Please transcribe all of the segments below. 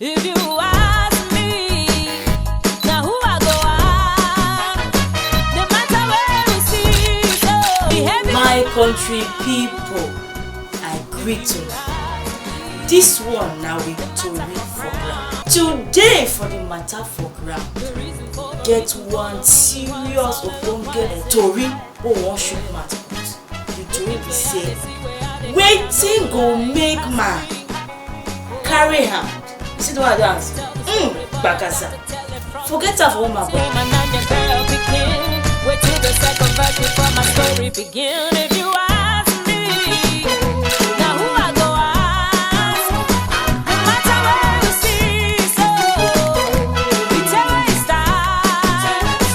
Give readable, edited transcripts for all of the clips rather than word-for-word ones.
If you ask me, now who I go ask? No matter where we see, so my country people, I greet you. This one now we to read for ground. Today for the matter for ground, get one serious ogbonge tori wey wan shoot mouth put. The tori be say, wetin go make man carry hand? You see the one I dance? Gbagaza. Forget her for woman. Wait till the second verse before my story begin. If you ask me, now who I go ask? No matter where we see, so we tell where it starts.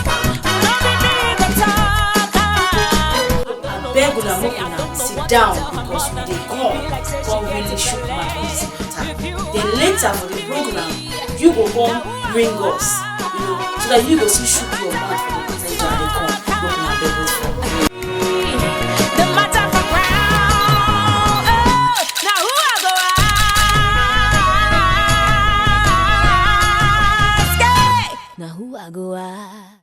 No be me the talker. I beg una make una sit down because we dey come really shook mouth on this matter. Then later for the program, you go come bring us, so that you go see shook your mouth for the matter you dey come. The matter for ground. Now who I go ask? Now who I go ask?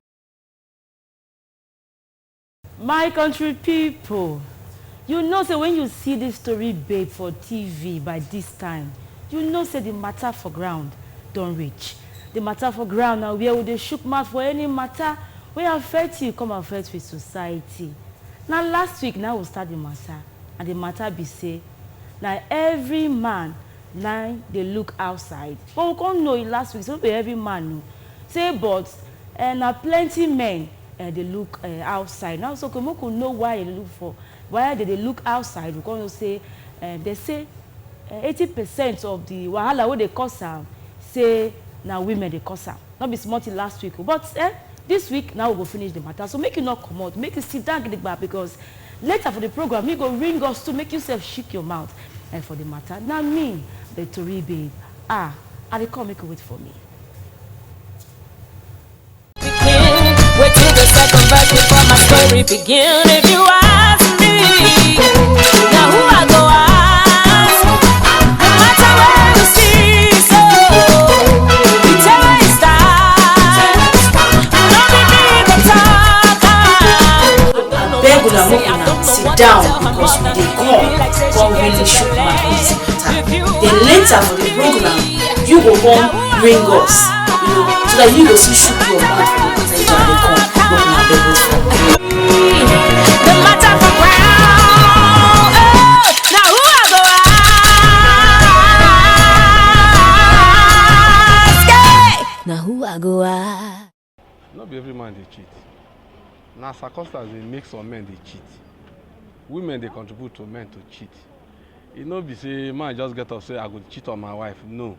My country people, you know say when you see this story babe for TV by this time, you know say the matter for ground don't reach. The matter for ground now where would they shook mouth for any matter wey affect you come affect with society. Now last week now we start the matter, and the matter be say now every man now they look outside. But we can't know it last week, so every man know. Say but now plenty men they look outside. Now so we can know why they look for, why they look outside. We can say they say 80% of the wahala wey they cause am say now women they cause am. Not be smart last week, but this week now we go finish the matter. So make you not come out, make you sit down, get it back, because later for the program you go ring us to make yourself shake your mouth and for the matter. Now me, the Tori babe, I dey come make you wait for me. Wait till the second verse before my story begin. If you ask me, now who I go ask? No matter where we see, so we tell where it starts. No be me the talker. I beg una make una sit down because we dey come really shook mouth on this matter. Then later for the program, you go come bring us, so that you go see shook your mouth for the matter you dey come. The matter for ground. Now who I go ask? Now who I go ask? Not be every man they cheat. Now circumstances they make some men they cheat. Women they contribute to men to cheat. It no be say man just get up say I go cheat on my wife. No.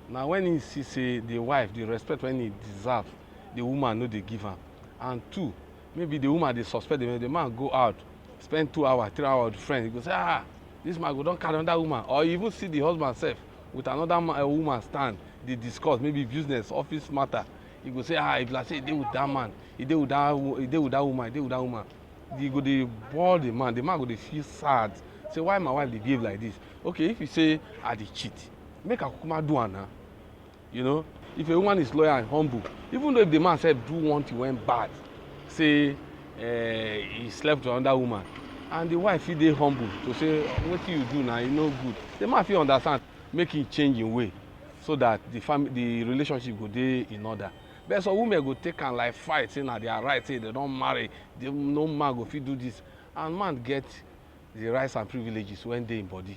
Now when he see say the wife, the respect when he deserves, the woman know they give him. And two, maybe the woman they suspect the man go out, spend 2 hours, 3 hours with friends. He go say, this man go don't carry another woman. Or you even see the husband self with another woman stand, they discuss maybe business, office matter. He go say, if like say he with that man, he did with that woman. He go they ball the man go they feel sad. Say why my wife they behave like this? Okay, if you say I they cheat, make a kukuma do now. You know, if a woman is loyal and humble, even though if the man said do one thing went bad, say he slept with another woman, and the wife feel they humble to say what you do now, you know good. The man feel understand, make it change in way, so that the relationship go dey in order. But some women go take and like fight, say now they are right, say they don't marry, no man go fit do this, and man get the rights and privileges when they in body,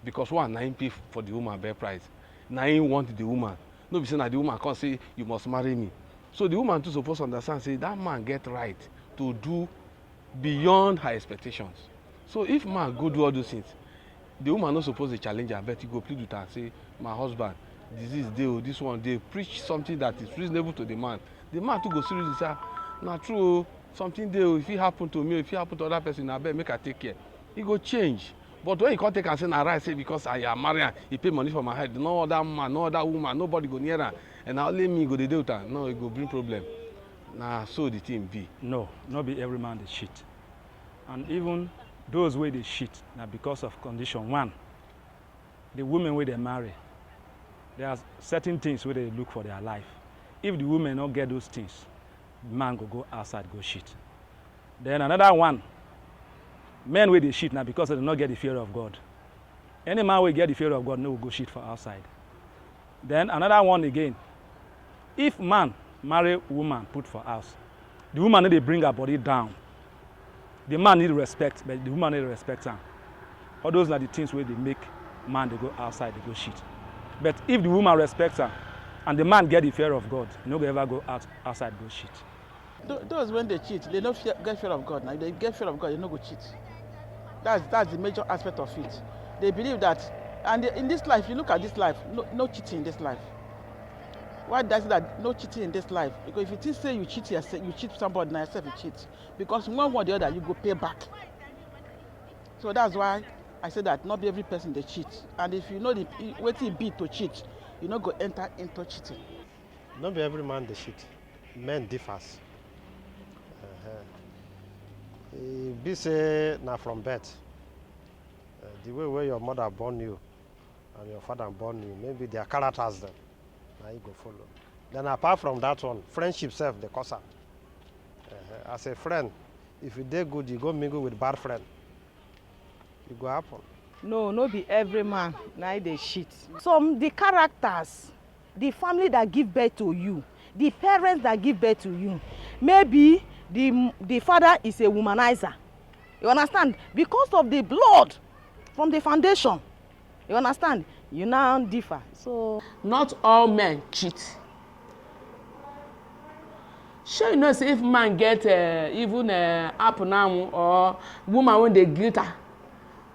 because one 9 pay for the woman bare price, 9 want the woman. No be saying that the woman can't say you must marry me. So the woman too supposed to understand, say that man get right to do beyond her expectations. So if man go do all those things, the woman not supposed to challenge her, but he go plead with her, say, my husband, disease deal, this one they preach something that is reasonable to the man. The man too go seriously say, not true, something deal, if it happen to me, if it happen to other person, I better make her take care. He go change. But when you can't take and say, nah, right, say because I am married, he pay money for my head. No other man, no other woman, nobody go near her. And now let me go the deal. No, it go bring problem. Nah, so the thing be. No, not be every man they cheat. And even those way they cheat, now because of condition one, the women where they marry, there are certain things where they look for their life. If the women don't get those things, the man go outside, go shit. Then another one, men where they shit now because they do not get the fear of God. Any man will get the fear of God, no will go shit for outside. Then another one again, if man marry woman put for house, the woman need to bring her body down. The man need respect, but the woman need to respect her. All those are the things where they make man they go outside, they go shit. But if the woman respects her and the man get the fear of God, you no go ever go outside go shit. Those when they cheat, they don't get fear of God. Now, if they get fear of God, they no go cheat. That's the major aspect of it. They believe that, and in this life, you look at this life, no cheating in this life. Why does that? No cheating in this life? Because if you think say you cheat yourself, you cheat somebody, now yourself you cheat. Because one way or the other, you go pay back. So that's why I say that not every person they cheat. And if you know the what it be to cheat, you not go enter into cheating. Not every man they cheat. Men differs. Be say now from birth. The way where your mother born you and your father born you, maybe their characters then. Now you go follow. Then apart from that one, friendship self the cause. As a friend, if you dey good, you go mingle with bad friend. It go happen. No be every man now they shit. Some the characters, the family that give birth to you, the parents that give birth to you, maybe the father is a womanizer. You understand? Because of the blood from the foundation. You understand? You now differ. So not all men cheat. Sure, you know, say if man get even apple now or woman when they glitter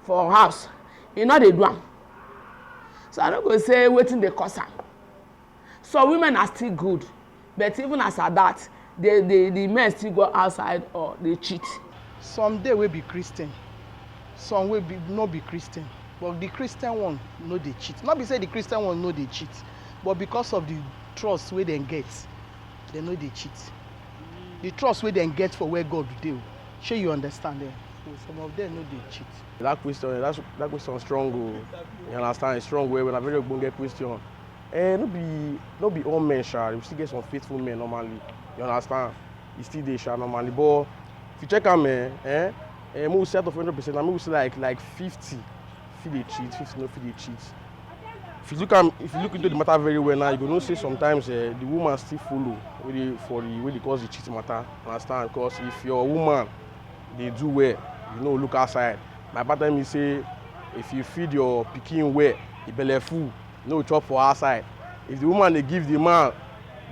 for house, you know they do am. So I don't go say waiting the cause am. So women are still good, but even as at that, the men still go outside or they cheat. Some day will be Christian, some will be not be Christian. But the Christian one no they cheat. Not be say the Christian one no they cheat, but because of the trust where they get, they know they cheat. The trust where they get for where God do. Sure you understand them. So some of them know they cheat. That question is strong. You understand? It's strong way when a very good question. No be all men sure. You still get some faithful men normally. You understand? You still they sure normally. But if you check out men, we set of 100%. I mean we say like 50. Feed they cheat, 50 no feed they cheat. If you look into the matter very well now, you gonna say sometimes the woman still follow for the way they cause the cheating matter. Understand? Because if your woman they do well, you know look outside. My partner me say if you feed your pikin well, the belly full, no chop for outside. If the woman they give the man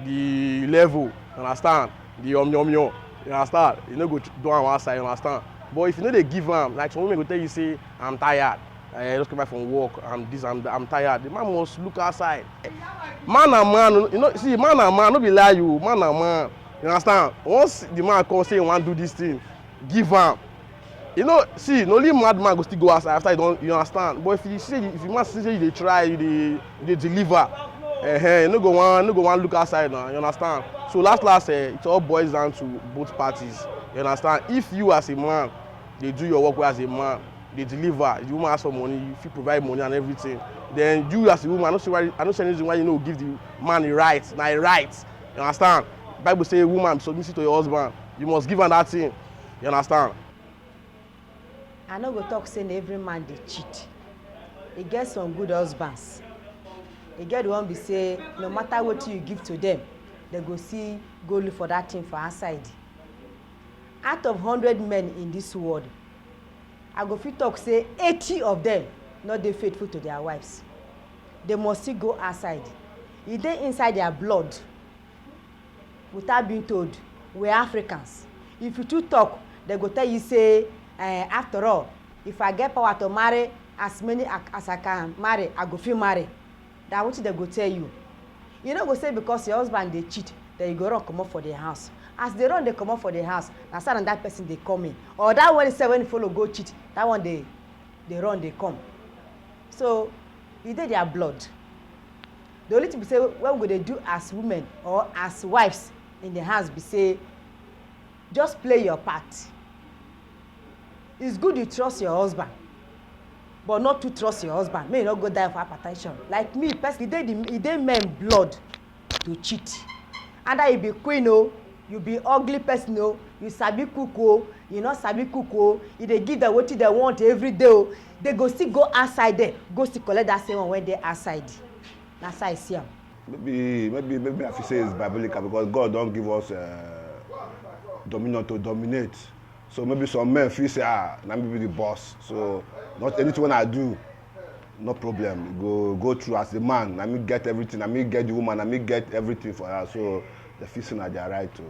the level, understand? The yum, you understand? You know go do on outside, you understand? But if you know they give them, like some women go tell you say I'm tired. I just came back from work. I'm tired. The man must look outside. Man and man, you know. See, man and man, no be lie you. Man and man, you understand? Once the man come say he want to do this thing, give him. You know, see, no only mad man go still go outside after you don't. You understand? But if you man say you dey try, you dey deliver, you no go want look outside now. You understand? So last, it all boils down to both parties. You understand? If you as a man, they do your work well as a man. They deliver, the woman has some money, if you provide money and everything, then you as a woman, I don't see any reason why you know give the man a right, now a right. You understand? The Bible says woman submissive to your husband, you must give her that thing. You understand? I no go talk saying every man they cheat. He get some good husbands. He get the one be say no matter what you give to them, they go see go look for that thing for outside. Out of 100 men in this world, I go fit talk say 80 of them not dey faithful to their wives. They must still go outside. E dey inside their blood. Without being told, we're Africans. If you too talk, they go tell you say, after all, if I get power to marry as many as I can marry, I go fit marry. That's what they go tell you. You no go say because your husband dey cheat, that you go run comot for their house. As they run, they come up for the house. Na so that person they come in. Or that one say when you follow go cheat, that one they run, they come. So e dey their blood. The only thing be say what we go dey do as women or as wives in the house be say, just play your part. It's good you trust your husband. but not to trust your husband may you no go die for hypertension like me personally e dey men blood to cheat either you be queen o you be ugly person o you sabi cook o you no sabi cook o you dey give them wetin dem want every day o they go still go outside there go still collect that same one wey dey outside na so I see am. Maybe I feel say it's biblical because God don't give us dominion to dominate. So maybe some men feel say let me be the boss. So not anything I do, no problem. Go through as a man. Let me get everything. Let me get the woman. Let me get everything for her. So the feel say they are right to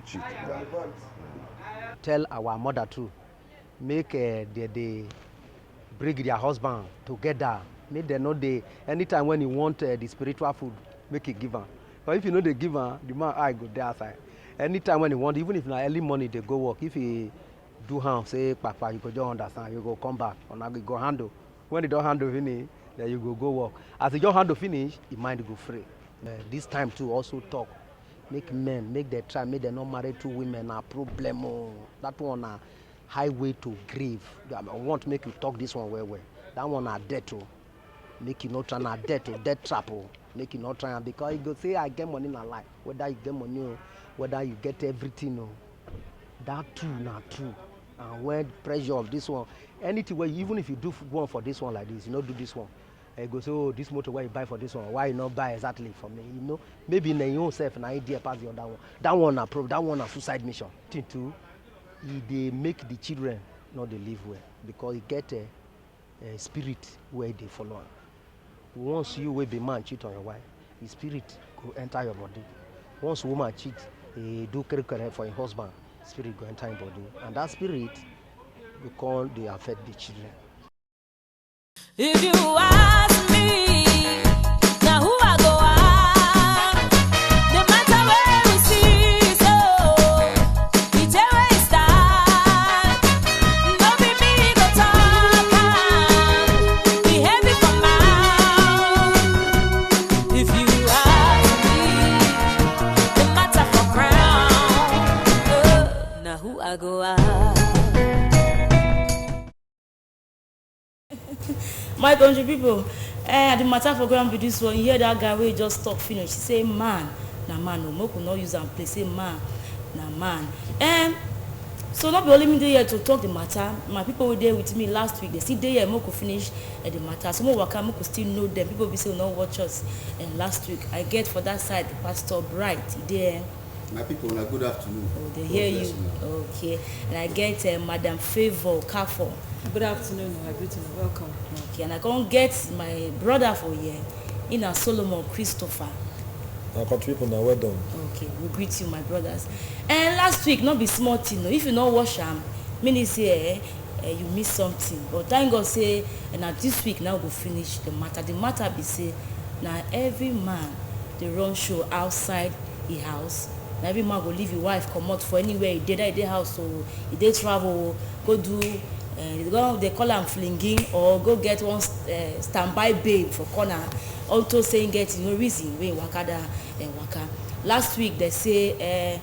cheat. Yeah. Tell our mother too, make they bring their husband together. Make them know they anytime when you want the spiritual food, make it give her. But if you know they give her, the man I go there outside. Anytime when you want, even if na early morning they go work. If he do harm, say Papa, you go just understand. You go come back, or now you go handle. When you don't handle finish, then you go work. As you just handle finish, your mind go free. This time too also talk. Make men, make them try, make them not marry two women. Na problem. That one na highway to grave. I want to make you talk this one well. That one na death too. Make you not try na death or death trap. Make you not try because you go say I get money na life. Whether you get money or whether you get everything. That too na true. And when pressure of this one, anything where even if you do one for this one like this, you not do this one. You go say, oh, this motor why you buy for this one? Why you not buy exactly for me? You know, maybe in your own self an idea pass the other one. That one na proof. That one na suicide mission. Thing two, they make the children not they live well because you get a spirit where they follow. Once you will be man cheat on your wife, the spirit go enter your body. Once woman cheat, do care for your husband, spirit go enter your body, and that spirit will call they affect the children. If you ask me, now who I go ask? No matter where we see, so it's a way start. No be me go talk, be heavy for mouth. If you ask me, no matter for crown, now who I go ask? My country people, the matter for ground be this one. You hear that guy where he just talk finish. He say man, na man. No, Moko not use and play. Say man, na man. So not be only me there to talk the matter. My people were there with me last week. They see there Moko finish the matter. So Moko still know them. People be say no watch us. And last week I get for that side Pastor Bright. He there. My people, good afternoon. Oh, they hear you. Okay. And I get Madam Favor Kafo. Good afternoon, my greeting, welcome. Okay, and I can't get my brother for here, Ina Solomon Christopher. Our country people now well done. Okay, we greet you, my brothers. And last week, not be small thing. If you not wash them, meaning say you miss something. But thank God say, and now this week now go finish the matter. The matter be say, now every man they run show outside his house. Now every man go leave his wife, come out for anywhere. He did house, so he did travel, go do. They call am flinging or go get one standby babe for corner also saying get no reason wey waka da waka. Last week they say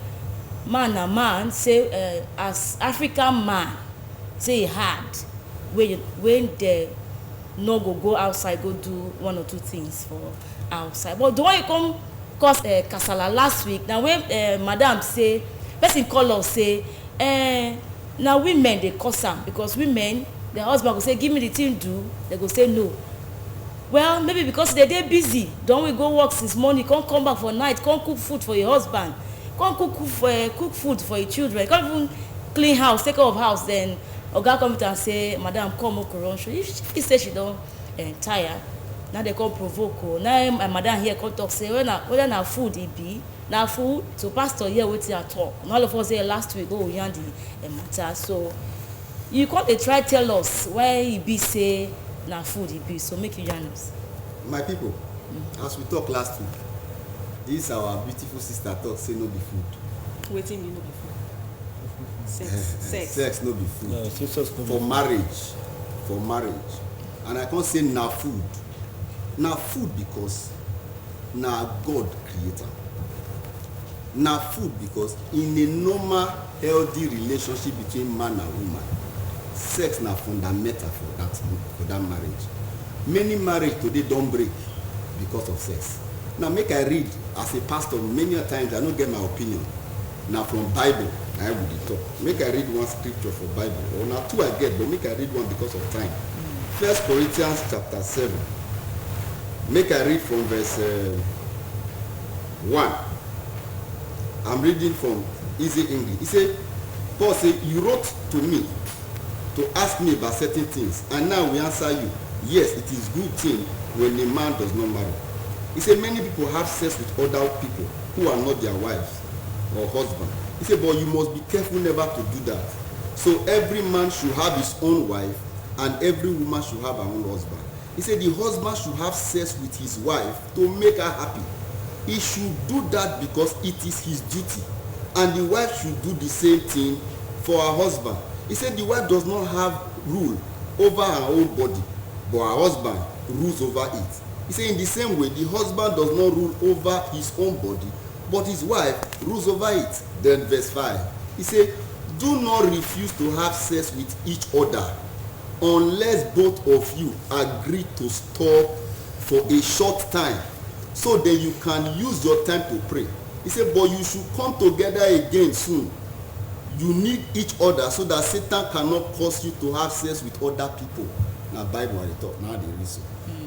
man na man say as African man say e hard when they no go outside go do one or two things for outside, but the one you come cause kasala last week na when madam say person call us say now women they cause am because women their husband go say give me the thing do, they go say no. Well maybe because they dey busy, don't we go work since morning, can't come back for night, can't cook food for your husband, can't cook food for your children, can't even clean house, take care of house. Then oga come and say madam come run show. If she say she don't tire, now they come provoke. Now my madam here come talk say whether na food e be na food. So pastor here wetin I talk, and all of us here last week go yarn the matter. So you can't try tell us why e be say na food e be, so make you yarn us. My people, as we talk last week, this our beautiful sister talk say no be food. Wetin be no be food? Sex no be food. No, for marriage, and I can't say na food. Na food because na God creator. Na food because in a normal healthy relationship between man and woman, sex na fundamental for that marriage. Many marriage today don't break because of sex. Now make I read as a pastor many a times I don't get my opinion. Now from Bible I would talk. Make I read one scripture for Bible. Or now two I get, but make I read one because of time. 1 Corinthians chapter 7. Make I read from verse 1. I'm reading from Easy English. He said, Paul said, you wrote to me to ask me about certain things, and now we answer you. Yes, it is good thing when a man does not marry. He said, many people have sex with other people who are not their wives or husband. He said, but you must be careful never to do that. So every man should have his own wife, and every woman should have her own husband. He said the husband should have sex with his wife to make her happy. He should do that because it is his duty. And the wife should do the same thing for her husband. He said the wife does not have rule over her own body, but her husband rules over it. He said in the same way, the husband does not rule over his own body, but his wife rules over it. Then verse 5, he said, do not refuse to have sex with each other unless both of you agree to stop for a short time, so that you can use your time to pray. He said, but you should come together again soon. You need each other so that Satan cannot cause you to have sex with other people. Now Bible at the top, now the reason.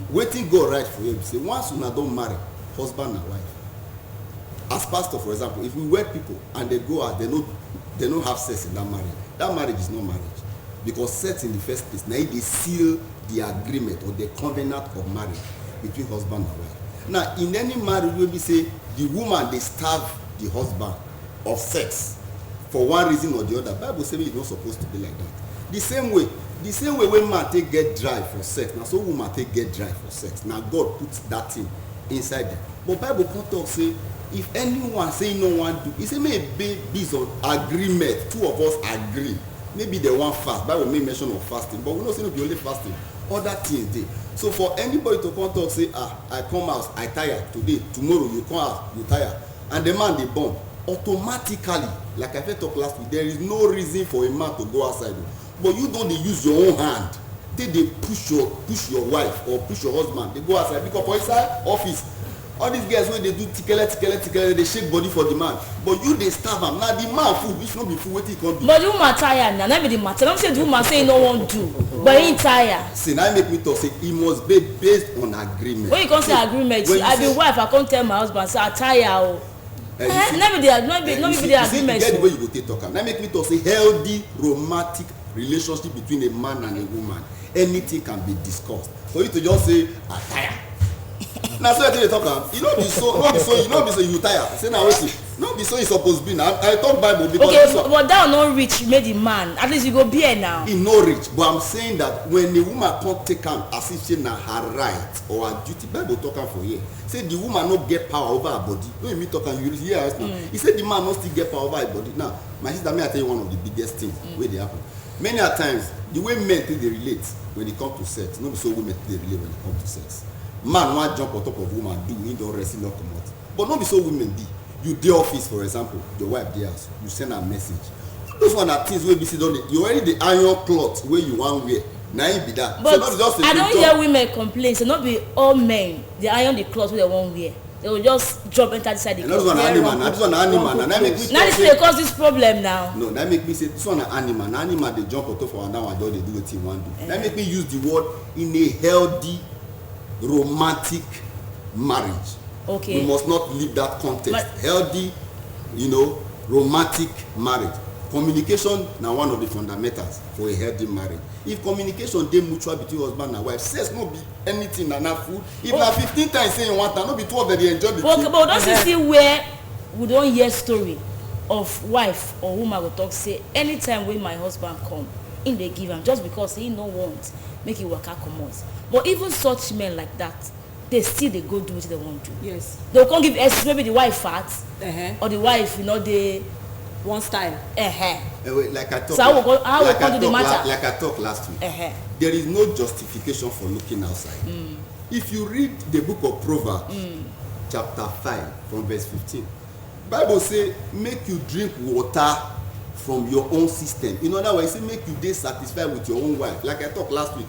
Waiting God right for you. Say once you don't marry, husband and wife. As pastor, for example, if we wed people and they go out, they don't have sex in that marriage is not marriage. Because sex in the first place, now they seal the agreement or the covenant of marriage between husband and wife. Now, in any marriage, we say the woman they starve the husband of sex for one reason or the other. Bible says it's not supposed to be like that. The same way when man take get dry for sex, now so woman take get dry for sex. Now God puts that thing inside them. But Bible can't talk say if anyone say no one do, he say maybe based on agreement, two of us agree. Maybe they want fast. Bible may mention of fasting, but we don't say no be only fasting. Other things dey. So for anybody to come talk say, I come out, I tire today, tomorrow you come out, you tire, and the man dey born, automatically, like I talk last week, there is no reason for a man to go outside. But you don't use your own hand. They push your wife or push your husband. They go outside because for inside office. All these guys when they do tikele, they shake body for the man. But you they starve him. Now the man food, which not be food, what he can do. But the woman tired now, not be the matter. Don't say the woman say no one do, but he tired. See, now make me talk say it must be based on agreement. When you can't say agreement, I be wife, I can't tell my husband say I tired. Not be the agreement. Get the way you go take talk. Now make me talk say healthy romantic relationship between a man and a woman. Anything can be discussed. For you to just say I tired. Now so they talk am, you know be so you tire. Say now wait, no be so you supposed to be now. I talk Bible because okay, but that will not reach made the man. At least you go be here now. He no reach, but I'm saying that when the woman can't take am as if she na her right or her duty, Bible talk am for here. Say the woman no get power over her body. When me talk am, you hear us now. He said the man no still get power over her body. Now, my sister, may I tell you one of the biggest things where they happen. Many a times, the way men think they relate when it comes to sex, not so women think they relate when it comes to sex. Man want jump on top of woman, do he don't rest in no come out. But not be so women be. You dey office, for example, your wife dey house, you send her a message. Those one are things where be see don't you already the iron cloth where you want wear. Now it be that. But so just I don't hear women complain. So not be all men they iron the cloth where they won't wear. They will just drop enter inside the cloth. This one animal. And that make me now this they cause this problem now. No, that make me say this one an animal. Animal they jump on top of another one, don't they do what you want to do. That make me use the word in a healthy romantic marriage. Okay. We must not leave that context. Healthy, romantic marriage. Communication now one of the fundamentals for a healthy marriage. If communication dey mutual between husband and wife, sex no be anything na food. If na 15 times saying one time, no be 12 that they enjoy the thing. But don't you see where we don't hear story of wife or woman will talk say anytime when my husband come, in they give him just because he no want make it work out comot. But even such men like that, they still they go do what they want to. Yes. They can't give excuse maybe the wife fat or the wife they one style. Like I talked. So how we do the matter? Like I talked last week. There is no justification for looking outside. If you read the book of Proverbs, chapter 5, from verse 15, Bible say make you drink water from your own system. In other words, say make you dey satisfied with your own wife. Like I talked last week,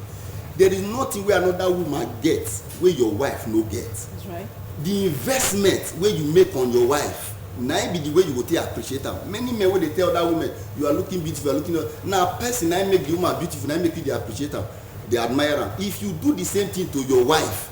there is nothing where another woman gets where your wife no get. That's right. The investment where you make on your wife, na be the way you go take appreciate am. Many men wey dey tell that woman, you are looking beautiful, you are looking. Na person na make the woman beautiful, na make you dey appreciate am, dey admire am. If you do the same thing to your wife,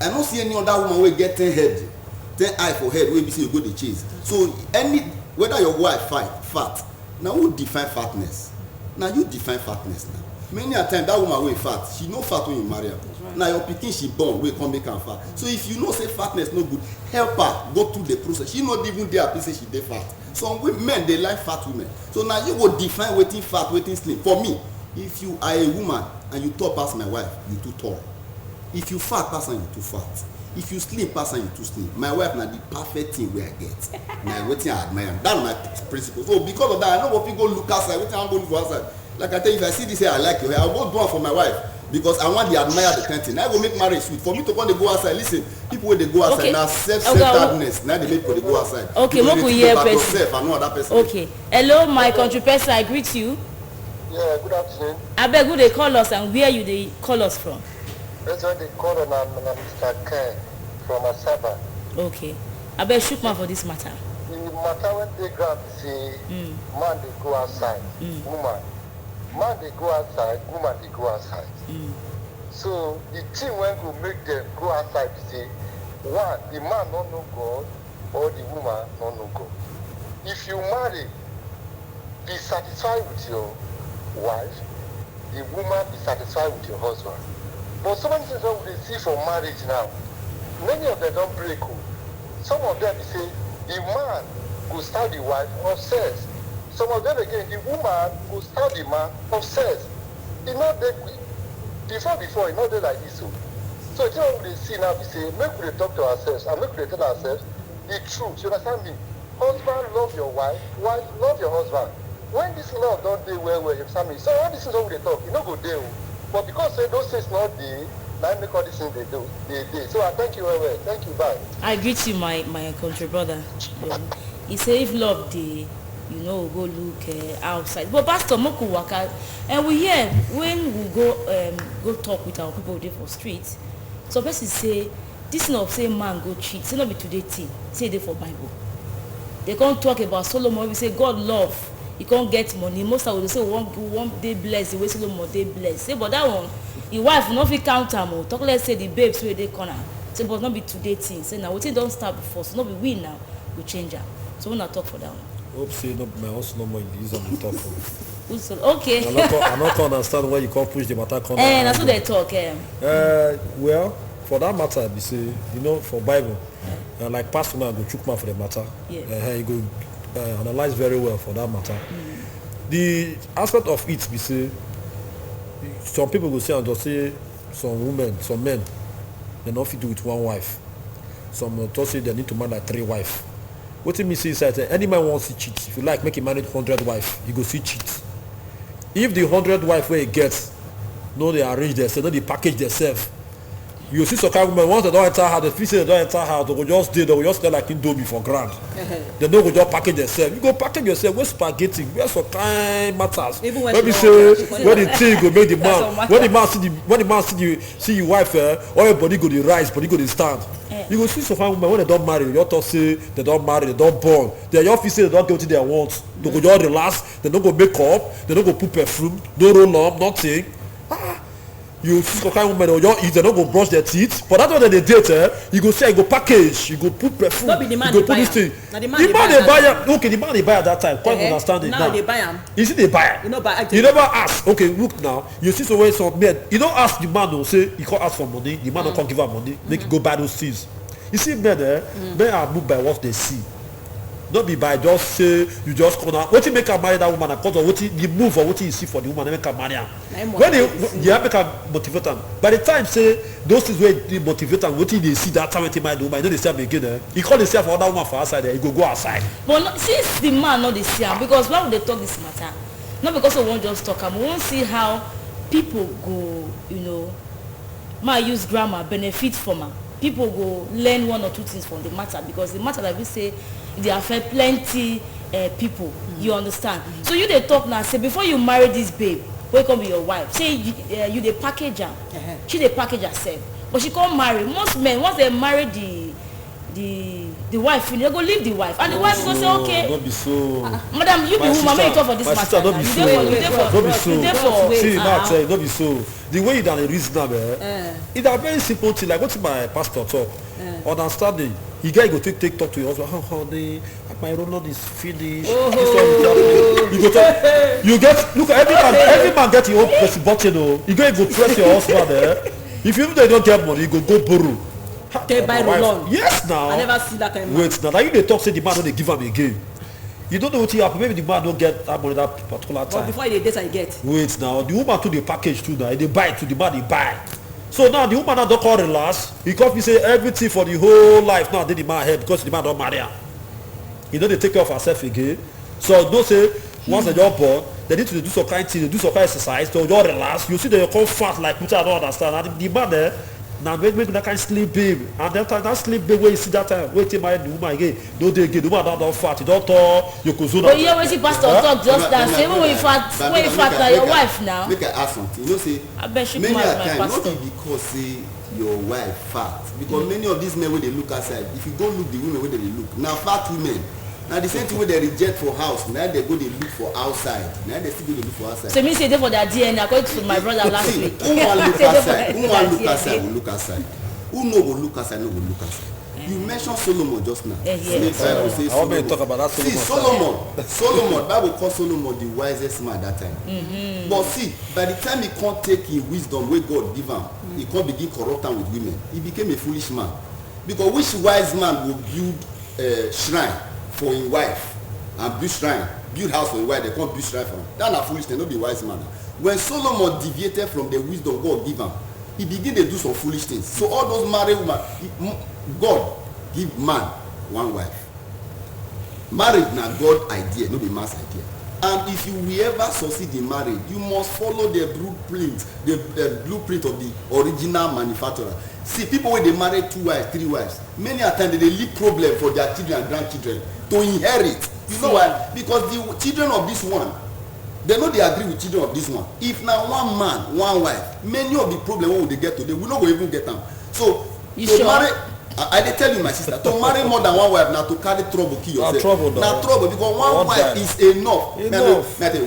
I no see any other woman wey get 10 head, 10 eye for head wey be say you go dey chase. So any whether your wife fat, na who define fatness? Na you define fatness now. Many a time that woman wey fat, she no fat when you marry her. Right. Na your pikin she born wey come make am fat. So if you know say fatness no good, help her go through the process. She not even dey happy say she dey fat. Some men dey like fat women. So now you go define wetin fat, wetin slim. For me, if you are a woman and you tall pass my wife, you too tall. If you fat pass am, you too fat. If you slim pass am, you too slim. My wife na the perfect thing wey I get. Na wetin I admire. That's my principle. So because of that, I no go fit go look outside. Wetin I wan go look for outside? Like I tell you, if I see this hair, I like your hair, I go do one for my wife because I want to admire the content. I go make marriage sweet. For me to come, they go outside. Listen, people when they go outside now self-centeredness. Now they make people they go outside. Okay, Moku here person. I know that person. Okay, hello, my country person. I greet you. Yeah, good afternoon. I beg you, they call us and where you they call us from? That's why they call on Mr. Ken from Asaba. Okay, I beg Shukman for this matter. The matter when they grab say man they go outside, woman. Man they go outside, woman they go outside. So the thing when go make them go outside say, one, the man don't know God or the woman don't know God. If you marry, be satisfied with your wife, the woman be satisfied with your husband. But some of the things that we see for marriage now, many of them don't break. Some of them they say the man will start the wife upstairs. Some of them again, the woman will start the man upstairs. It's not that before it's not there like this. So it's what we see now, we say, make we talk to ourselves and make we tell ourselves the truth. You understand me? Husband love your wife love your husband. When this love don't do well, you understand me? So all this is what we talk, you know go there. But because those things not there, now make all these things they do. So I thank you well. Thank you, bye. I greet you, my country brother. He say if love dey, you know, go look outside. But Pastor Moku Waka, and we hear when we go talk with our people there for streets. So person say this not say man go cheat. Say not be today thing. Say they for Bible. They can't talk about Solomon. We say God love. He can't get money. Most of them say one day blessed. The way Solomon day blessed. Say but that one, your wife not fit count am. Talk let's say the babes where they corner. Say but not be today thing. Say now we don't start before. So not be we now. We change her. So we not talk for that one. Hope say no, my house no more use on the top of. Okay. I not understand why you can't push the matter corner. That's what they talk. Well, for that matter, be say you know for Bible, like Pastor now go Chukma for the matter. Yeah. You go analyze very well for that matter. The aspect of it be say some people go say and just say some women, some men, they not fit do with one wife. Some will say they need to marry like 3 wives. What it means is that any man wants to cheat. If you like, make him marry 100 wives, you go see cheat. If the 100 wife where he gets, no, they arrange themselves, no, they package themselves. You see some kind of women, once they don't enter her, the feel say they don't enter her, they go just do, they go just stay like Indomie for grand. They don't go just package themselves. You go package yourself, where's spaghetti, where's some kind matters. Maybe say, when the thing go make the man, when the man see your wife, all your body go the rise, body go the stand. You go see some kind of women, when they don't marry, you talk say, they don't marry, they don't born. They your feel say they don't get what they want. They go just relax, they don't go make up, they don't go put perfume, no roll up, nothing. You see some kind of women if they don't go brush their teeth, but that's what they date, you go say you go package, you go put perfume, you go put this thing. The man they buy okay, the man they buy at that time, quite understand it now. They buy them. You see they buy. You never ask. Okay, look now. You see some way some men, you don't ask the man who say he can't ask for money, the man don't give her money, make you go buy those things. You see men men are moved by what they see. Not be by just say you just corner. What you make her marry that woman because of what the move or what you see for the woman, they make her marry her. When you make her motivate them. By the time say those things where they motivate them, what they see that time when they marry the woman, you know they say again. He call himself for other woman for outside there, he go outside. But no, since the man not the same, because why would they talk this matter? Not because we won't just talk, we won't see how people go, you know, might use grammar, benefit from her. People go learn 1 or 2 things from the matter because the matter like we say they affect plenty people. You understand? So you dey talk now say before you marry this babe wey come be your wife, say you dey package am, she dey package herself, but she come marry. Most men once they marry the wife finish, they go leave the wife, and the wife go say okay. Don't be so. Madam, you be woman, make you talk for this matter. Don't be so. Don't be so. See, now tell you, don't be so. The way you done reason now, it's a very simple thing. Like what my pastor talk. Understanding. You guys go take talk to your husband. Oh, honey, my roll is finished. You go talk. You get look. Every man get your own press button. You go press your husband there. If you don't get money, you go borrow. They buy roll. Yes, now. I never see that kind of wait, now you dey talk say the man don't give am again. You don't know what happen. Maybe the man don't get that money that particular time. But before they date, I get. Wait now, the woman to the package too now. They buy to the man, they buy. So now the woman now don't call relax. He come say everything for the whole life now. They the man head because the man don't marry her. You know they take care of herself again. So don't say once they just born, they need to do some kind of thing, they do some kind of exercise. They just relax. You see they come fast like which I don't understand. And the man there. Now make that kind of sleep babe, and that sleep babe where you see that time wait till my woman again no dey again the woman don fat you don talk yokozuna. But hear wetin pastor talk just now say when you fat na your wife now. Make I ask something, you know say many a time not be because say your wife fat, because many of these men wey dey look outside, if you go look the women wey dey look na fat women. Now the same thing wey they reject for house, now they go they look for outside. Now they still go they look for outside. So me say they for their DNA according to my brother last week. Who want look outside? Who want look outside? Will look outside. Who no go look outside? No go look outside. You mentioned Solomon just now. Yes. I want to talk about that Solomon. See Solomon. Bible call Solomon the wisest man that time. But see, by the time he can't take his wisdom where God give him, he can't begin corrupt him with women. He became a foolish man. Because which wise man will build a shrine for his wife and build house for his wife? They can't build shrine for him. That's not foolish. They not be wise man. When Solomon deviated from the wisdom God give him, he began to do some foolish things. So all those married women, God give man one wife. Marriage now God idea, not be man's idea. And if you will ever succeed in marriage, you must follow the blueprint of the original manufacturer. See, people when they marry 2 wives, 3 wives, many a time they leave problem for their children and grandchildren to inherit. You know why? Because the children of this one, they know they agree with children of this one. If now one man, one wife, many of the problem what they get today, we not go even get them. So you to sure? Marry, I tell you my sister, to marry more than one wife now to carry trouble kill yourself. Now trouble because one wife is enough.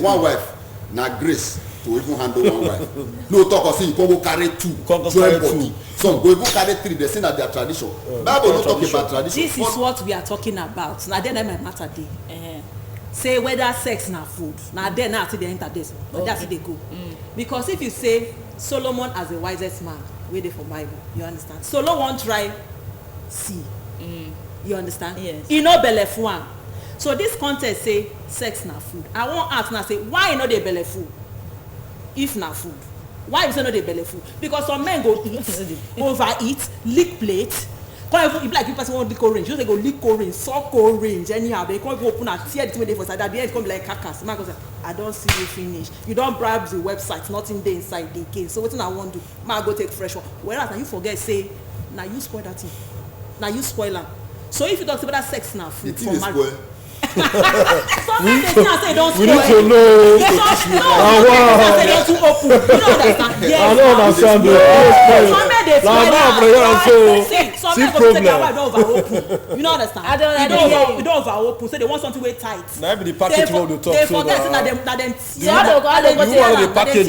One wife, now grace to even handle one wife. No talk of say you can go carry 2, join body. Some go even carry 3. They say that their tradition. Bible no talk about tradition. This is what we are talking about. Now then my matter dey. Say whether sex na food. Now then now till they enter this. But that's they go. Because if you say Solomon as the wisest man, where they for Bible, you understand? Solomon try see. You understand? Yes. He no belle full. So this contest say sex na food. I won't ask now say why you know they belle full? If na food, why you say no dey belle full? Because some men go eat, overeat, lick plate. Can't even, if like people want lick orange, you know they go lick orange, suck orange anyhow. They can't go open and tear the way they for side. At the end, it come be like carcass. Man go say, I don't see you finish. You don't browse the website, nothing there inside the game. So what I want to do? Man go take fresh one. Whereas now you forget say, now you spoil that thing. Now you spoil am. So if you talk about that sex now, food for marriage. Sometimes they say don't spoil. We need to know. They don't too open. You don't understand. Yes, I don't understand. Some they spoil. Some men go take their wife don't over open. You don't understand. I don't over open. So they want something way tight. Now be the package what they talk. They forget that them. The package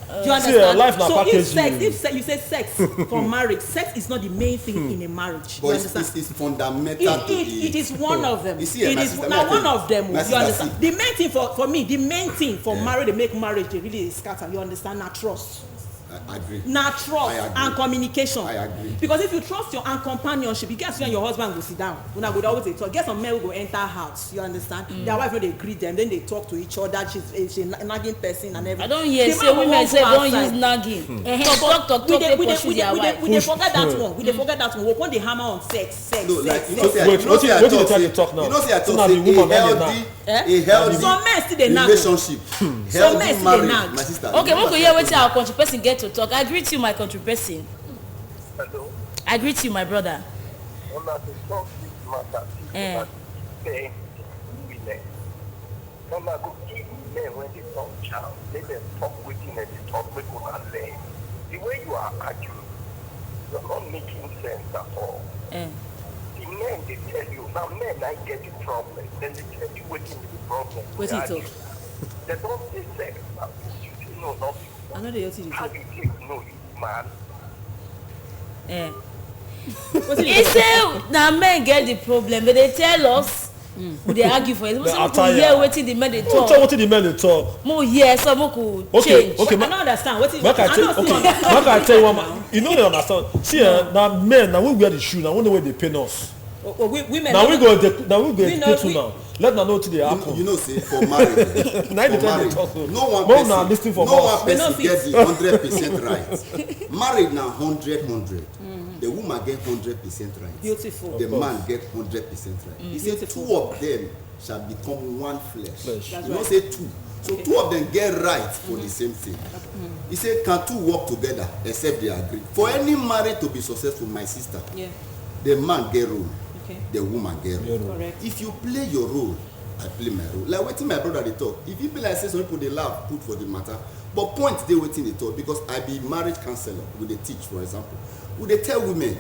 Do you understand? Life so packaging. if you say sex for marriage, sex is not the main thing in a marriage. But you understand? It's fundamental. It is one of them. You see, it is now one of them. You understand? See. The main thing for me, the main thing for marriage, they make marriage they really scatter. You understand? Now trust. I agree. Now trust and communication. I agree. Because if you trust your and companionship, you get you and your husband go sit down. When I would always talk. Get some men who go enter house. You understand? Their wife when they greet them, then they talk to each other. She's a nagging person and everything. I don't hear say women say don't use nagging. Talk. We dey forget that one. We dey forget that one. We want the hammer on sex. No, like sex. you know say I talk now. You know say I talk say a healthy some men still dey nag. Relationship. Some men still dey nag. My sister. Okay, we go hear wetin our country person get to talk. I greet you, my country person. Hello. I greet you, my brother. On a talk this matter. We Mama go give men when they talk child, let them talk within and they talk with one learn. The way you are arguing, you're not making sense at all. The men they tell you, now men I get the problem, then they tell you what's the problem. What you talk? They don't say sex, now you say no, not I know they how you take no, you man. He say na men get the problem, but they tell us we dey argue for it. Some people hear wetin the men dey talk. Wetin the men dey talk. Mo hear some mo could change. I don't understand wetin. Make I tell you one man. You know they understand. See, na men na we wear the shoe, na we know where they pain us. Women. Now we go pay to now. Let them know what they happen. You know, say for marriage, no one person get the 100% right. Married now 100. The woman get 100% right. Beautiful. The man get 100% right. He said two of them shall become one flesh. You don't say two. So two of them get right for the same thing. He said, can two work together except they agree? For any marriage to be successful, my sister, the man get role. The woman get role. Correct. If you play your role, I play my role. Like waiting my brother they talk. If you be like say some people they laugh, put for the matter. But point they waiting they talk because I be marriage counselor. We they teach, for example. We they tell women,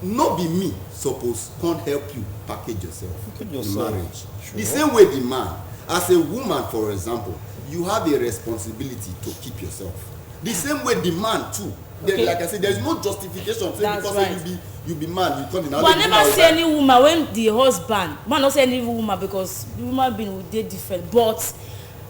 not be me suppose can't help you package yourself in marriage. Sure. The same way the man, as a woman, for example, you have a responsibility to keep yourself. The same way the man too. Like I said, there is no justification because you be man, you come in. But I never see any woman when the husband, man not say any woman because the woman being with they different. But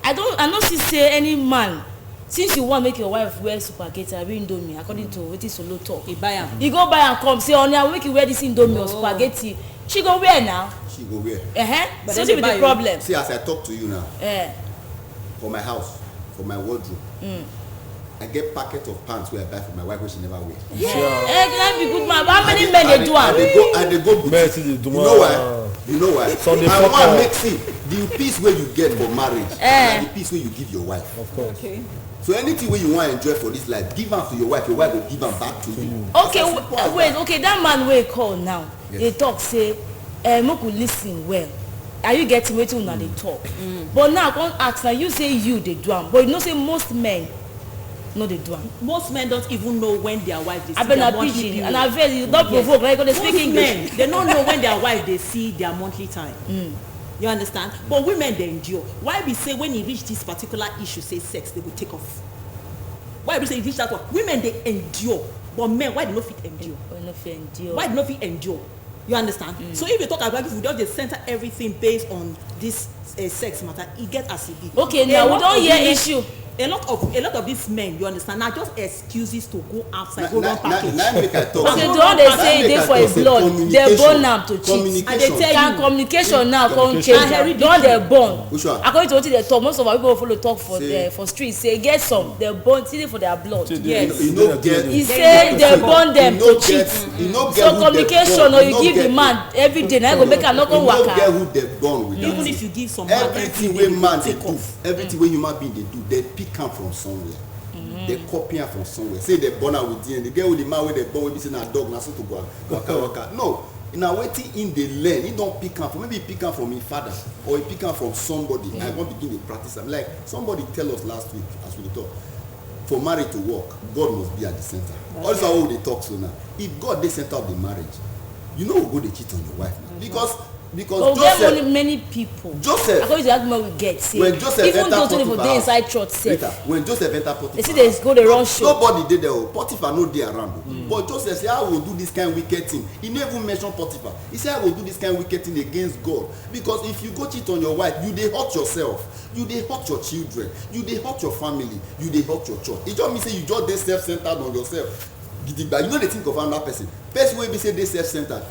I don't see say any man, since you want make your wife wear spaghetti, I be Indomie according to what is solo talk. He buy am. He go buy and come say, "Honey, I make you wear this Indomie or spaghetti." She go wear now. She go wear. But so be the problem. See, as I talk to you now, for my house, for my wardrobe, I get packet of pants where I buy for my wife, which she never wear. Can be good man. But how many men they do am? I dey go boutique. You know why? You know why? I want make see the peace where you get for marriage, and the peace where you give your wife. Of course. Okay. So anything where you want to enjoy for this life, give am to your wife will give am back to you. Okay, wait. Okay, that man wey call now, they talk say, make we listen well. Are you getting wetin una dey talk? But now I come ask now, you say you dey do am, but you know say most men no dey do am. Most men don't even know when their wife dey see their monthly pidgin and I vex you don provoke like they speak English. Men they don't know when their wife dey see their monthly time. You understand? But women they endure. Why we say when you reach this particular issue, say sex, they will take off. Why we say you reach that one? Women they endure, but men why they no fit endure? Why they no fit endure? You understand? So if you talk about if we just center everything based on this sex matter, it get as it be. Okay, now we don't hear issue. A lot of these men, you understand, now just excuses to go outside, go run package. Okay, the one they say they for a blood, they born am to cheat. And they tell you communication now come change. The one they born. According to what they talk, most of our people follow talk for streets. Say get some, they born still for their blood. Yes. He say they born them to cheat. So communication or you give the man every day, now go make am not come waka. Even if you give some everything wey man dey do, everything wey human being dey do, they pick am from somewhere. They copy am from somewhere. Say they born am with DNA. The girl with the man wey they born wey be say na dog na so to go waka. No, na wetin him dey learn. He don pick am from, maybe he pick am from him father or he pick am from somebody. I wan begin dey practice am. Like somebody tell us last week as we dey talk, for marriage to work, God must be at the center. All this how we dey talk so now. If God dey center of the marriage, you know we go dey cheat on your wife because Joseph, many people. Joseph, according to the argument we get, see, when Joseph even those people dey inside church when Joseph enter Potiphar, they see they go the wrong show. Nobody dey there. Potiphar no dey around. But Joseph say, I will do this kind of wicked thing. He never even mention Potiphar. He said, I will do this kind of wicked thing against God. Because if you go cheat on your wife, you dey hurt yourself. You dey hurt your children. You dey hurt your family. You dey hurt your church. It just mean say you just dey self-centered on yourself. You know they think of another person. Person wey be say dey self-centered.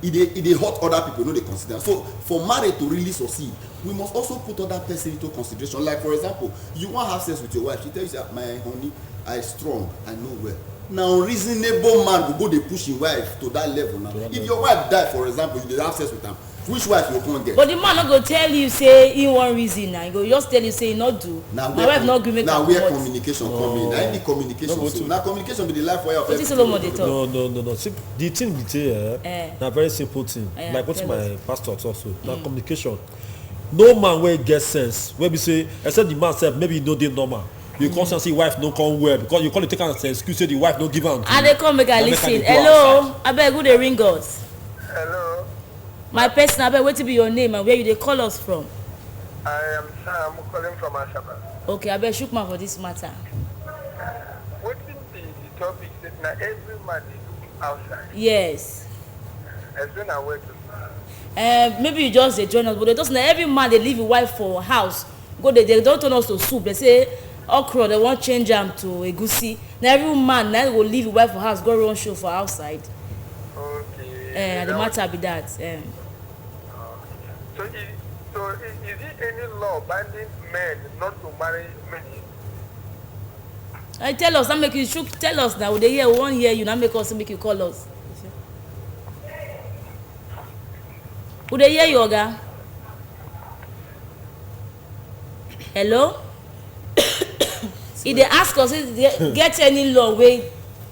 It dey hurt other people, no they consider. So for marriage to really succeed, we must also put other person into consideration. Like for example, you want to have sex with your wife, she tell you, my honey, I strong, I know well. Now reasonable man will go dey push his wife to that level now. If your wife die, for example, you dey have sex with am, which wife you come get? But the man not go tell you say he one reason now. He go just tell you say he not do. Now my wife not agree make. Now where communication come in? Now the communication. No, so now communication be the life wire of everything. No. See, the thing be say, na very simple thing. Like what my pastor talk so. Now communication. no man wey get sense wey be say except the man sef maybe e no dey normal you come say wife no come well because you come take am as excuse say the wife no give am. I dey come make I lis ten. Hello, abeg who dey ring us? Hello. My person, abeg wetin be your name and where you dey call us from? I am Sam calling from Asaba. Okay, abeg shook mouth for this matter. Wetin be the topic say na every man dey look outside? Yes. Explain am well to me. Maybe you just dey join us, but they just na every man dey leave him wife for house go dey don turn us to soup. They say okra they wan change am to egusi. Na every man na go leave him wife for house go run show for outside. Okay. The matter be that. So is it any law binding men not to marry many? Tell us, now make you shook. Tell us now. They hear, we won't hear you. Now make us make you call us. Would they hear you, Oga? Hello? If they ask us, if they get any law where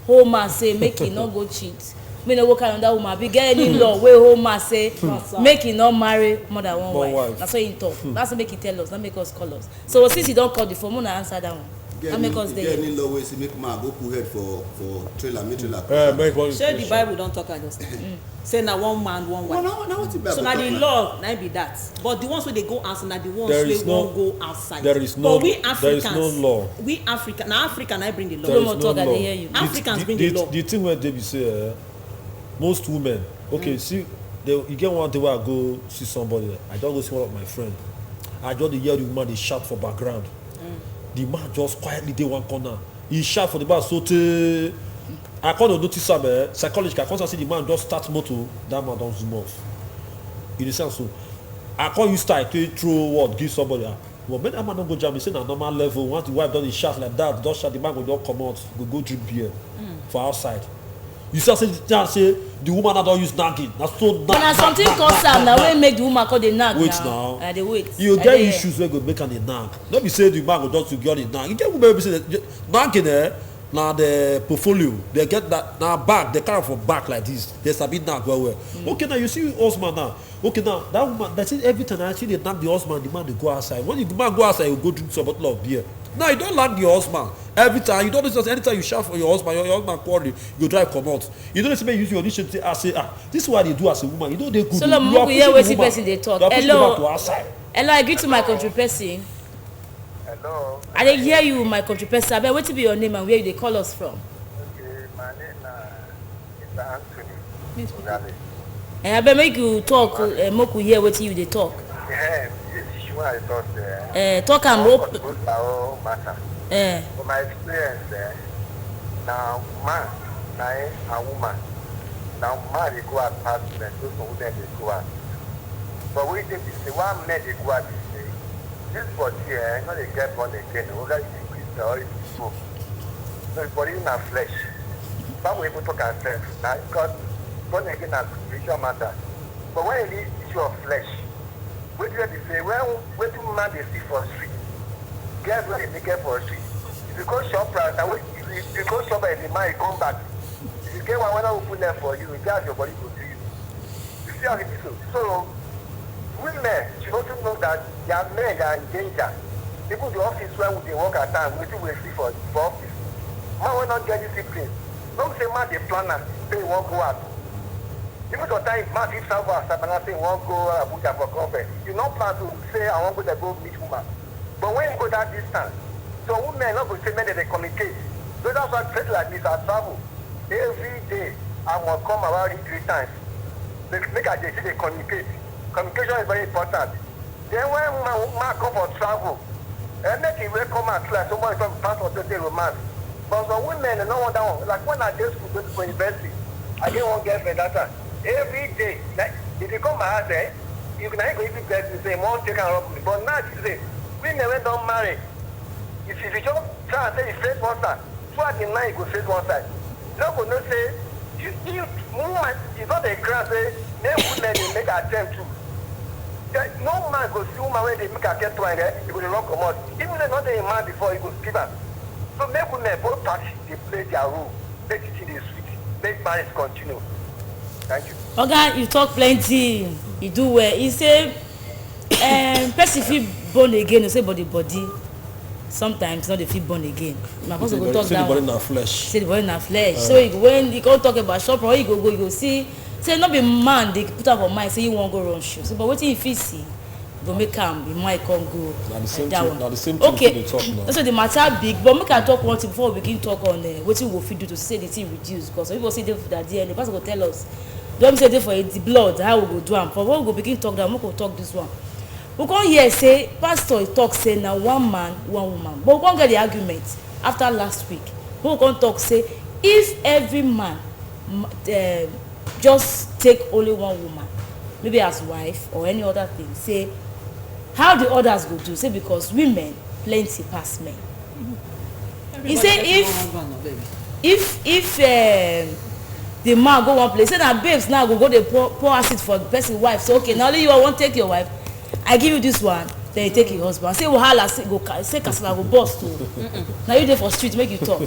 home man say make he not go cheat, me no go carry another woman. If get any law where home man say make he not marry more than one wife. That's what he talk. That's what make he tell us. Not make us call us. So since he don't call the phone, I'm gonna answer that one. That make us there. Any law where say make man go pull head for trailer, make trailer. Say the Bible don't talk against it. Say na one man, one wife. So na the law na be that. But the ones where they go outside, na the ones where won't go outside. There is no. But we Africans, there is no law. We African, now African I bring the law. There is no law. Africans bring the law. The thing where they be say, most women. Okay, see, you get one day where I go see somebody. I don't go see one of my friends. I just hear the woman they shout for background. The man just quietly dey one corner. He shout for the man so I can't notice am psychologically. I can't see the man just start motor. That man don't zoom off. In the sense so, I can't use style to throw what give somebody. But when that man don't go jam, he say na normal level. Once the wife does the shout like that, don't shout. The man go just come out, go drink beer for outside. You say the woman that don't use nagging. That's so nag. But something cause am now wey make the woman call the nag wait now. Now. They wait. You get issues wey go make am dey nag. No be say the man go just to get the nag. You get women wey be say nagging na the portfolio. They get that na back. They carry for back like this. They sabi nag well. Okay, now you see husband now. Okay, now that woman. That's it. Every time I actually they nag the husband, the man they go outside. When the man go outside, you go drink some bottle of beer. Now you don't nag your husband. Every time you don't just anytime you shout for your husband quarrel, you drive come out. You don't say use your initiative to say this is what they do as a woman. You know they good. So long we hear wetin person they talk. Hello, I agree to my country person. Hello. I dey hear you, my country person. Abeg wetin be your name and where you dey call us from? Okay, my name is Anthony. Abeg make you talk. Make we hear wetin you dey talk. Yeah, this issue I thought there. Talk am open. Matter. From my experience, now man, now a woman, now man they go out past men, those women they go out. But we think the one men they go out this body here, not they get born again, whether it's Christian or it's people. No, the body in our flesh. But we talk ourselves now because born again is spiritual matter. But when it is issue of flesh, what do they say? Well, what do man they see for street? Guess what they get for street? If you go shop right now, if you go shop and the man come back, if you get one when I open there for you, you get your body to do you. You see how it is so. Women should also know that their men are in danger. People in the office where they work at time, waiting will see for office. Man will not get discipline. Don't say man the planner, say he won't go out. Even sometimes man if someone say he won't go Abuja for conference. You not plan to say I won't go to go meet woman. But when you go that distance, so women not going to say men that they communicate. So that's why I like this, I travel. Every day I must come around 3 times. Make I say they communicate. Communication is very important. Then when man come for travel, and make it will come and class, somebody from passport to say romance. But some women they don't want that one. Like when I just go to university, I get one girlfriend that time. Every day, like, if you come my house, you can even get to say, won't take care of me. But now you say, women when don't marry. If you just try and say you face one side, throughout the night you go face one side. No go no say, you woman, it's not a crowd say, men women they make attempt to. No man go see woman when they make a get one there, you go run come out. Even though not a man before, you go skip her. So make women both parties they play their role. Make it in the sweet. Make marriage continue. Thank you. Oga, you talk plenty. You do well. You say person fit born again you say but the body sometimes not dey fit born again my person go talk that one say the body na flesh so when you go talk about shop or you go see say no be man dey put am for mind say you wan go run shoe so but wetin you fit see go make am the mind come go that one okay so the matter big but make I talk one thing before we begin talk on wetin we go fit do to say the thing reduce because some people say dey for their DNA the person go tell us don't say dey for the blood how we go do am but when we go begin talk that we go talk this one we come hear say pastor talk say na one man one woman but we come get the argument after last week we come talk say if every man just take only one woman maybe as wife or any other thing say how the others go do say because women plenty pass men he say if the man go one place say na babes now go dey pour acid for the person wife so okay na only you wan take your wife I give you this one then you take your husband say wahala say kasala go burst o na you dey for street make you talk.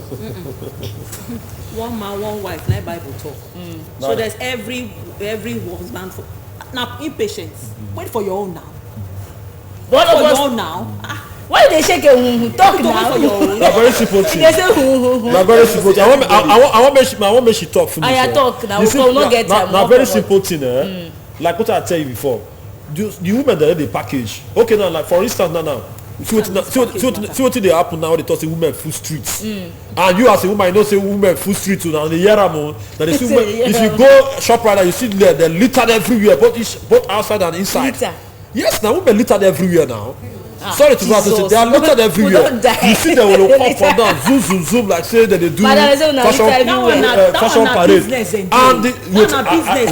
One man one wife na Bible talk so there's every husband for na impatience wait for your own now but for your own now why you dey shake talk now na very simple thing na very simple thing I wan make she talk finish aya talk na we no get time na very simple thing like what I tell you before the women dey package okay now like for instance now see wetin dey happen now they talk say women full streets and you as a woman you know say women full streets o na dey hear am o na dey see women if you go shop right now you see they littered everywhere both outside and inside yes na women littered everywhere now sorry to say they are littered everywhere you see them will come from down zoom like say they dey do fashion parade and na business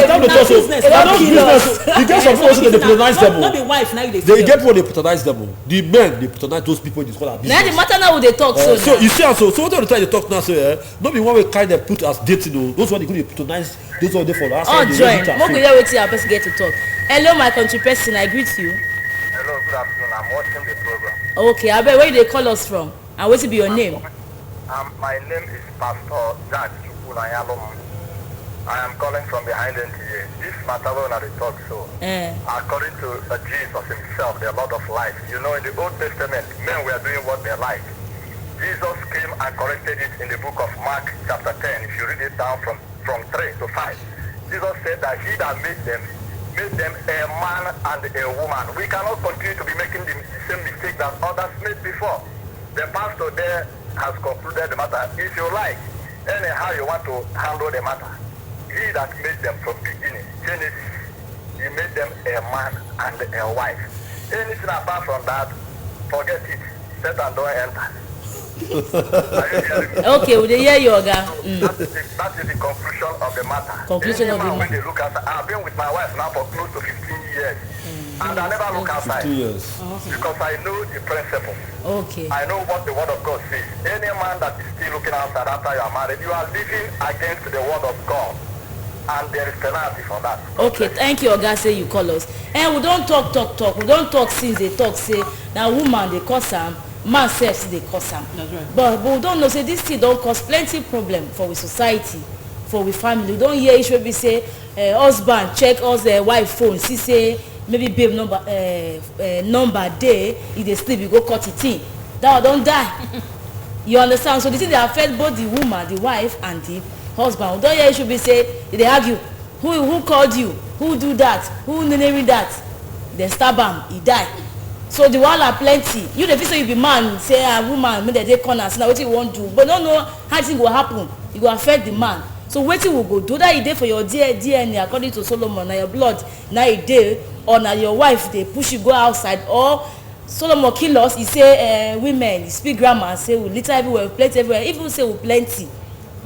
now dey talk so na no business e get some people say they patronize them o they get people dey patronize them o the men dey patronize those people dey call am business na the matter now we dey talk so so you see am so wetin we dey try dey talk now say no be one way kind dem put as dating o those one dey go dey patronize those one dey for outside dey join make we hear wetin our person get to talk hello my country person I greet you. Hello, good afternoon. I'm watching the program. Okay, abeg where you dey call us from and wetin be your name? My name is Pastor Jack Chukwunayalom. I am calling from behind NTA. This matter when I talk so. According to Jesus himself, the Lord of life. You know, in the Old Testament, men were doing what they like. Jesus came and corrected it in the book of Mark chapter 10. If you read it down from 3 to 5. Jesus said that he that made them a man and a woman. We cannot continue to be making the same mistake that others made before. The pastor there has concluded the matter. If you like, anyhow you want to handle the matter. He that made them from beginning, Genesis, he made them a man and a wife. Anything apart from that, forget it. Satan don't enter. Okay, we dey hear you, Oga. That is the conclusion of the matter. Conclusion of the matter. When they look outside, I've been with my wife now for close to 15 years, and I never look outside 15 years. because I know the principle. Okay. I know what the word of God says. Any man that is still looking outside after you are married, you are living against the word of God, and there is penalty for that. Okay, thank you, Oga. Say you call us, and we don talk. We don talk since they talk say na woman dey cause am. Man sef dey cause am but we don know say this thing don cause plenty problem for we society for we family we don hear issue wey be say husband check us wife phone see say maybe babe number dey e dey sleep e go cut it in that one don die you understand so the thing dey affect both the woman the wife and the husband we don hear issue be say e dey argue who called you who do that who name that dem stab am e die. So the wahala plenty you dey feel say you be man say woman make dem dey corner say na wetin you wan do but no know how the thing go happen e go affect the man so wetin we go do that e dey for your DNA according to Solomon na your blood na e dey or na your wife dey push you go outside or Solomon kill us e say women speak grammar say we litter everywhere we plenty everywhere even say we plenty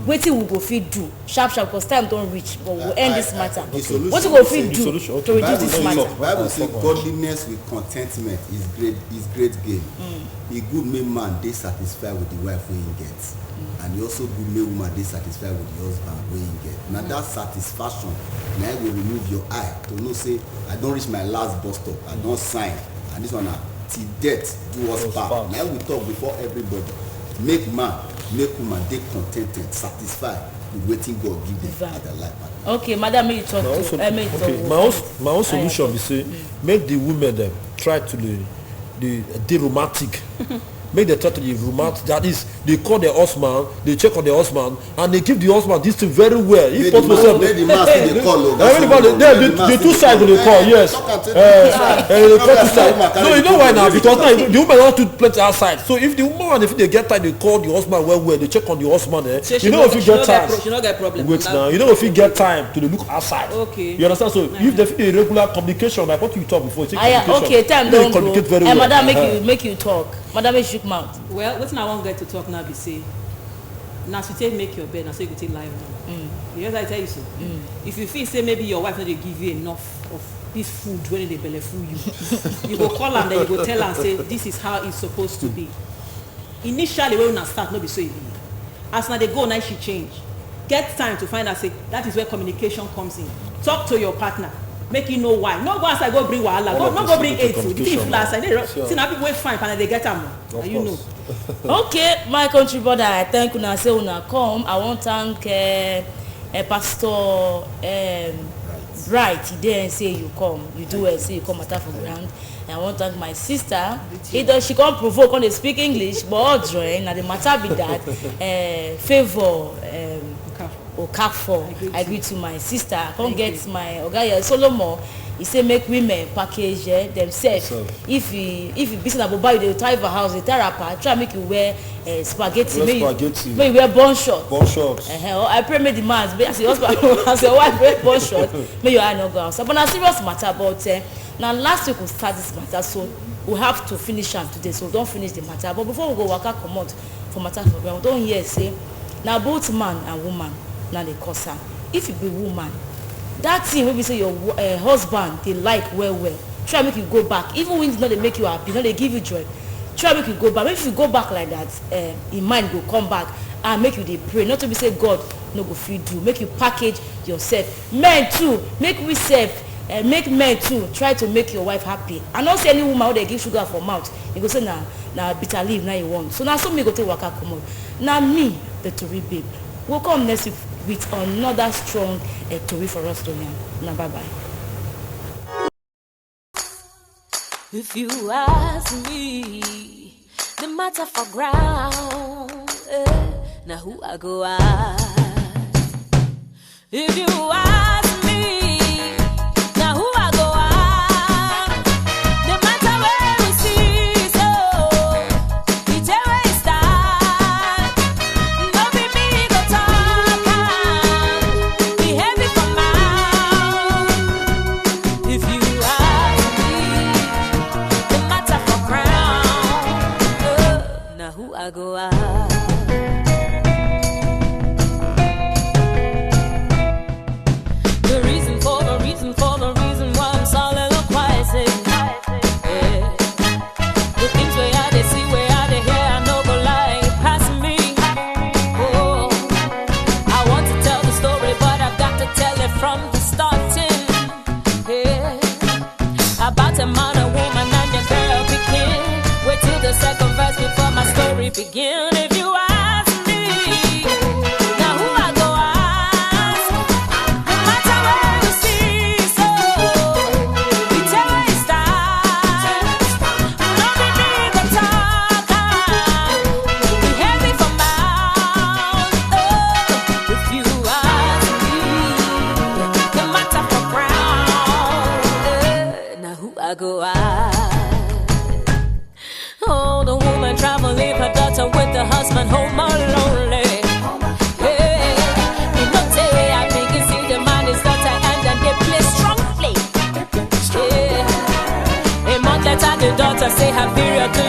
wetin we go fit do sharp because time don reach but we we'll end this matter wetin we go fit do to reduce this matter. Bible say godliness with contentment is great gain. E good make man dey satisfied with the wife wey he get and e also good make woman dey satisfied with the husband wey he get na that satisfaction na go remove your eye to know say I don reach my last bus stop I don sign and this one na till death do us part na we talk before everybody make man make woman dey contented satisfied with wetin God give them at their life. Okay, madam, may you talk my own solution is say make the women them try to the romantic. Make the try to be romantic. That is, they call the husband, they check on the husband, and they give the husband this thing very well. If possible, the two sides they call, yes. They call two sides. No, you know why now? Because now the woman want to play outside. So if the woman, if they get time, they call the husband well. They check on the husband. You know if you get time. She not get problem. Wait now. You know if you get time to look outside. Okay. You understand? So if they regular communication, like what you talk before, okay, time don't go. And madam, make you talk. Madam, shook mouth. Well, wetin I wan get to talk now be say na to take make your bed na so you go take lie down. You hear that I tell you so. If you feel say maybe your wife no dey give you enough of this food when dey belle full you, you go call am then you go tell am say this is how it's supposed to be. Initially when una start no be so e be. As na dey go now she change. Get time to find out say that is where communication comes in. Talk to your partner. Make you know why. No go outside go bring wahala. No go bring hate. The thing full outside. See now people wey fine and they get am. And you know. Okay, my country brother, I thank una say una come. I want thank Pastor Bright. He didn't say you come. You do well. Say you come matter for ground. And I want thank my sister. She can't provoke on they speak English, but all join. Now the matter be that favor. Okafor. I agree to my sister. I can't get my Ogaya Solomon. He say make women package themselves. If you business about buy the type of house, the therapy, try make you wear spaghetti. May you wear bun shorts. I pray make the man as a husband as a wife wear bun shorts. May your eye not go outside. But na serious matter about now last week we start this matter, so we have to finish am today. So don't finish the matter. But before we go waka comot for matter for ground, don't hear say now both man and woman. Now they cause am. If you be woman, that thing wey be say your husband dey like well try make you go back even when it's not dey make you happy, not dey give you joy, try make you go back. If you go back like that, in mind go come back and make you dey pray, not to be say God no go fit do. Make you package yourself. Men too, make we sef make men too try to make your wife happy. I no see any woman wey dey give sugar for mouth you go say na bitter leaf na you want. So na so me go take waka comot. Na me the Tori babe. We'll come next week with another strong Tori for us to learn. Now, bye-bye. If you ask me, the matter for ground, now who I go ask? If you ask me, now who I go ask? The matter where we see, so it's a waste time. Don't be me go talk, be heavy for mouth. If you ask me, the matter for crown, now who I go ask? Begin if you ask me, now who I go ask? No matter where we see, so we tell it's time. No be me go talk, be heavy for mouth. Oh, if you ask me, no matter for crown, now who I go ask? Oh, the woman travel, leave her daughter with the husband home alone. Hey, you know, say I think you see the man is daughter and then they play strongly. Yeah. A month later, the daughter say her period to